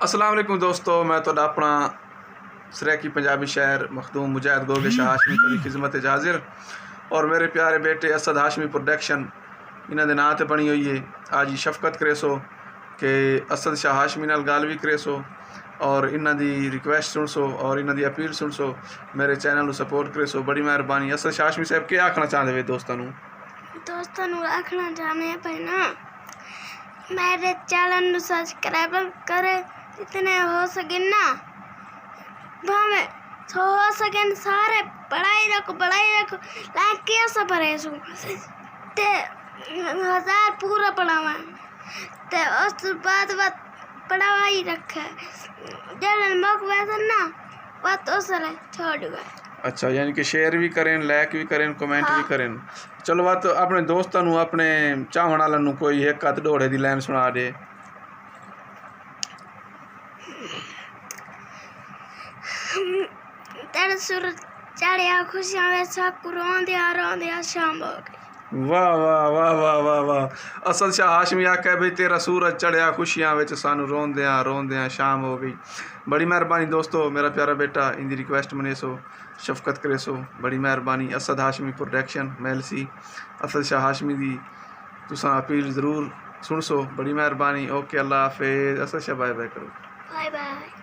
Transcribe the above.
अस्सलाम वालेकुम दोस्तों, मैं तो अपना सराकी पंजाबी शायर मखदूम मुजाहिद गोगे शाह हाशमी की खिदमत हाजिर और मेरे प्यारे बेटे असद हाशमी प्रोडक्शन इन्हों के नाँ से बनी हुई है। आज ही शफकत करे सो कि असद शाह हाशमी नाल गल भी करे सो और इन्हों की रिक्वेस्ट सुन सो और इन्हों की अपील सुन सो, मेरे चैनल को सपोर्ट करे सो, बड़ी मेहरबानी। असद शाह हाशमी साहब क्या आखना चाहते हैं दोस्तों आखना चाहने पे ना मेरे चैनल को सब्सक्राइब करे जितने हो सके ना, भाਵੇਂ हो सके सारे बढ़ाई रखो लाइक किया सब परेसू ते 1000 पूरा पढ़ावा ते उस बाद पढ़ावा ही रखे जलन मक वैसे ना बात उसले छोड़ गए। अच्छा, यानी कि शेयर भी करें, लाइक भी करें, कमेंट भी करें। चलो बात अपने दोस्तों अपने चाहण वालों कोई एक अध ढोड़े की लाइन सुना दे। तेरे सुर चढ़िया खुशियां वे साकू रोंदिया शाम हो गई। वाह वाह वाह वाह वाह वाह। असद शाह हाशमी आखे भाई तेरा सूरज चढ़िया खुशियां विच सानू रोंदिया शाम हो गई। बड़ी मेहरबानी दोस्तों, मेरा प्यारा बेटा इनकी रिक्वेस्ट मने सो, शफकत करे सो, बड़ी मेहरबानी। असद हाशमी प्रोडक्शन मेलसी असद शाह हाशमी की तुसा अपील ज़रूर सुन सो, बड़ी मेहरबानी। ओके, अल्लाह हाफिज़। असद शाह बाय बाय करो। Bye bye.